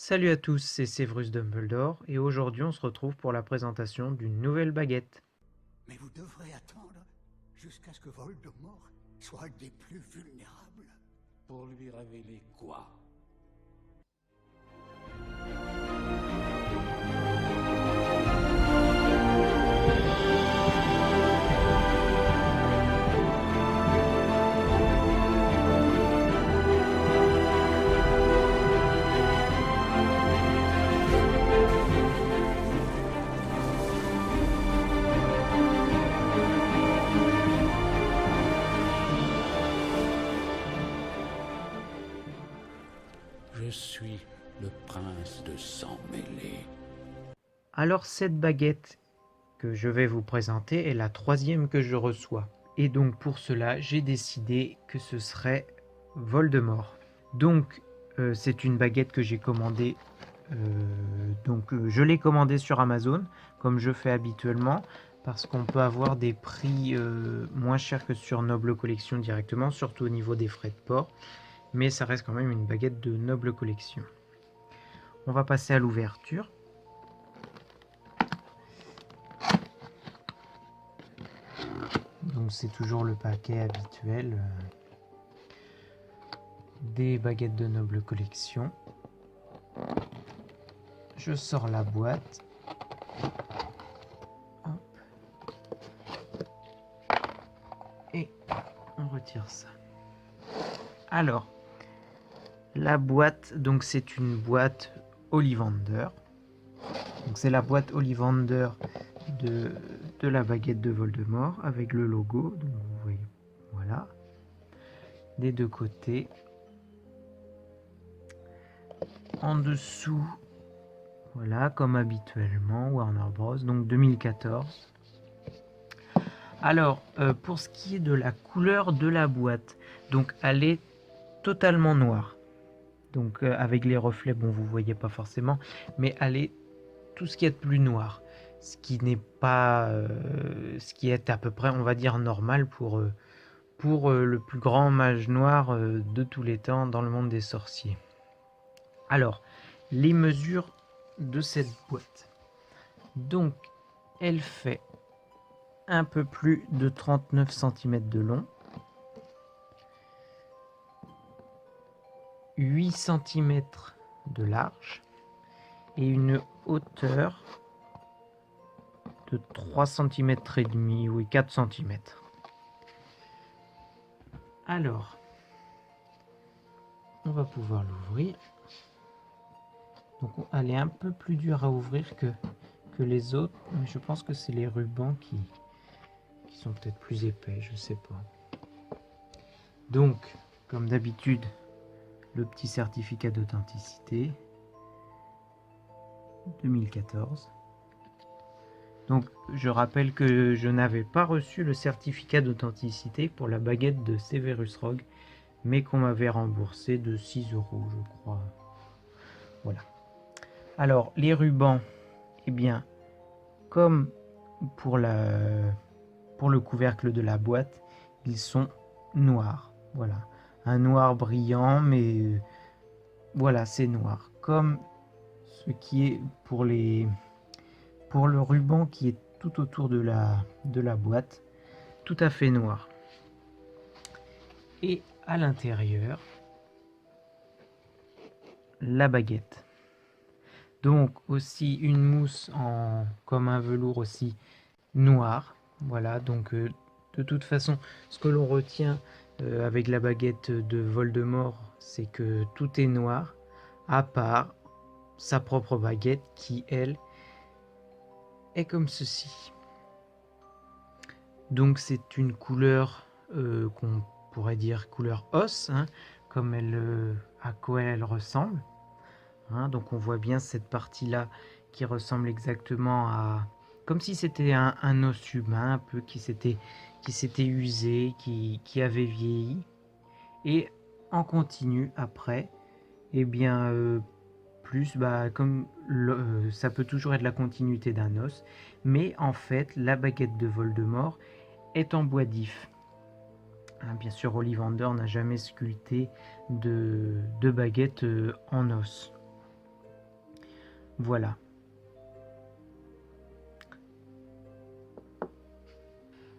Salut à tous, c'est Séverus Dumbledore et aujourd'hui on se retrouve pour la présentation d'une nouvelle baguette. Mais vous devrez attendre jusqu'à ce que Voldemort soit un des plus vulnérables. Pour lui révéler quoi? Je suis le prince de sang mêlé. Alors cette baguette que je vais vous présenter est la troisième que je reçois. Et donc pour cela j'ai décidé que ce serait Voldemort. Donc c'est une baguette que j'ai commandée. Je l'ai commandée sur Amazon comme je fais habituellement parce qu'on peut avoir des prix moins chers que sur Noble Collection directement, surtout au niveau des frais de port. Mais ça reste quand même une baguette de Noble Collection. On va passer à l'ouverture. Donc c'est toujours le paquet habituel des baguettes de Noble Collection. Je sors la boîte. Hop. Et on retire ça. Alors, la boîte, donc c'est une boîte Ollivander. Donc c'est la boîte Ollivander de la baguette de Voldemort avec le logo. Donc vous voyez, voilà, des deux côtés. En dessous, voilà, comme habituellement, Warner Bros. Donc 2014. Alors, pour ce qui est de la couleur de la boîte, donc elle est totalement noire. Donc avec les reflets, bon vous voyez pas forcément, mais elle est tout ce qui est de plus noir. Ce qui n'est pas, ce qui est à peu près, on va dire, normal pour le plus grand mage noir de tous les temps dans le monde des sorciers. Alors, les mesures de cette boîte. Donc, elle fait un peu plus de 39 cm de long, 8 cm de large et une hauteur de 3 cm et demi, oui 4 cm. Alors, on va pouvoir l'ouvrir. Donc elle est un peu plus dure à ouvrir que les autres, mais je pense que c'est les rubans qui sont peut-être plus épais, je sais pas. Donc, comme d'habitude, le petit certificat d'authenticité 2014. Donc, je rappelle que je n'avais pas reçu le certificat d'authenticité pour la baguette de Severus Rogue, mais qu'on m'avait remboursé de 6 €, je crois. Voilà. Alors, les rubans, eh bien, comme pour le couvercle de la boîte, ils sont noirs. Voilà. Un noir brillant, mais voilà, c'est noir. Comme ce qui est pour le ruban qui est tout autour de la boîte, tout à fait noir. Et à l'intérieur, la baguette. Donc aussi une mousse comme un velours aussi noir. Voilà, donc de toute façon, ce que l'on retient avec la baguette de Voldemort, c'est que tout est noir, à part sa propre baguette qui, elle, est comme ceci. Donc c'est une couleur qu'on pourrait dire couleur os, hein, comme à quoi elle ressemble. Hein, donc on voit bien cette partie-là qui ressemble exactement à... Comme si c'était un os humain, un peu qui s'était usé, qui avait vieilli. Et en continu, après, eh bien, plus, comme ça peut toujours être la continuité d'un os, mais en fait, la baguette de Voldemort est en bois d'if. Hein, bien sûr, Ollivander n'a jamais sculpté de baguette en os. Voilà.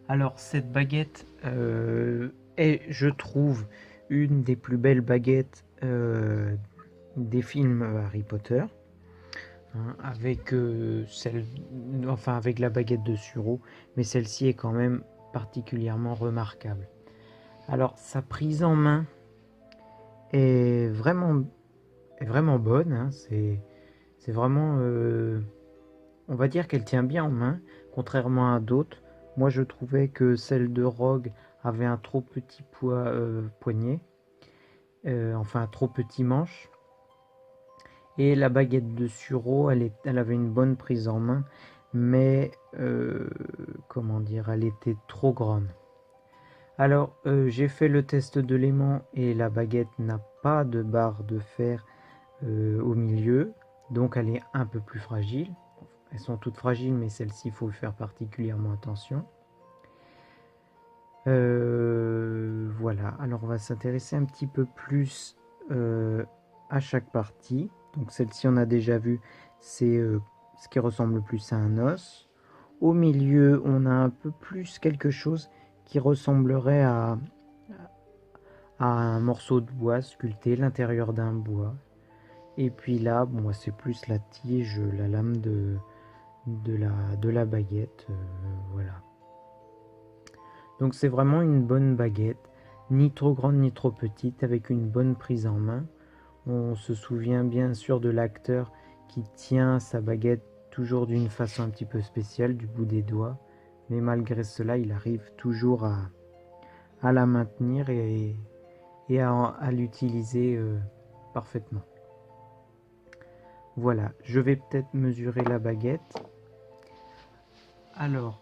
Alors cette baguette est, je trouve, une des plus belles baguettes des films Harry Potter, hein, avec avec la baguette de Suro, mais celle-ci est quand même particulièrement remarquable. Alors sa prise en main est vraiment bonne, hein, c'est vraiment, on va dire qu'elle tient bien en main, contrairement à d'autres. Moi, je trouvais que celle de Rogue avait un trop petit poignet, enfin un trop petit manche. Et la baguette de Suro, elle avait une bonne prise en main, mais comment dire, elle était trop grande. Alors, j'ai fait le test de l'aimant et la baguette n'a pas de barre de fer au milieu, donc elle est un peu plus fragile. Elles sont toutes fragiles, mais celle-ci, il faut faire particulièrement attention. Voilà, alors on va s'intéresser un petit peu plus à chaque partie. Donc celle-ci, on a déjà vu, c'est ce qui ressemble le plus à un os. Au milieu, on a un peu plus quelque chose qui ressemblerait à un morceau de bois sculpté, l'intérieur d'un bois. Et puis là, bon, c'est plus la tige, la lame de la baguette, voilà. Donc c'est vraiment une bonne baguette, ni trop grande ni trop petite, avec une bonne prise en main. On se souvient bien sûr de l'acteur qui tient sa baguette toujours d'une façon un petit peu spéciale, du bout des doigts, mais malgré cela, il arrive toujours à la maintenir et à l'utiliser parfaitement. Voilà, je vais peut-être mesurer la baguette. Alors,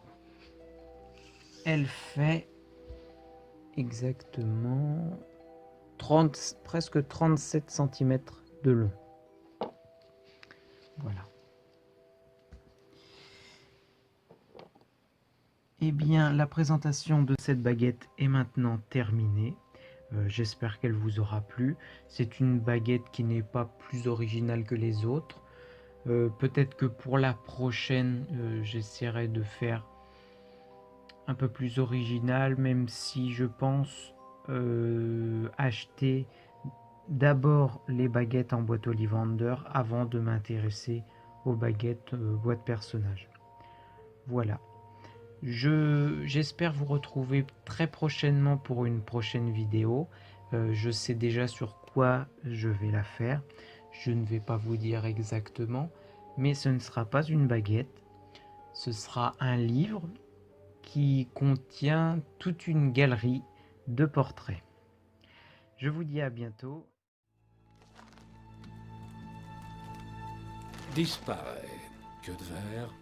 elle fait exactement presque 37 cm de long. Voilà. Eh bien, la présentation de cette baguette est maintenant terminée. J'espère qu'elle vous aura plu. C'est une baguette qui n'est pas plus originale que les autres. Peut-être que pour la prochaine, j'essaierai de faire un peu plus original, même si je pense acheter d'abord les baguettes en boîte Ollivander avant de m'intéresser aux baguettes boîte personnage. Voilà. J'espère vous retrouver très prochainement pour une prochaine vidéo. Je sais déjà sur quoi je vais la faire. Je ne vais pas vous dire exactement, mais ce ne sera pas une baguette. Ce sera un livre qui contient toute une galerie de portraits. Je vous dis à bientôt. Disparaît. Que de verre.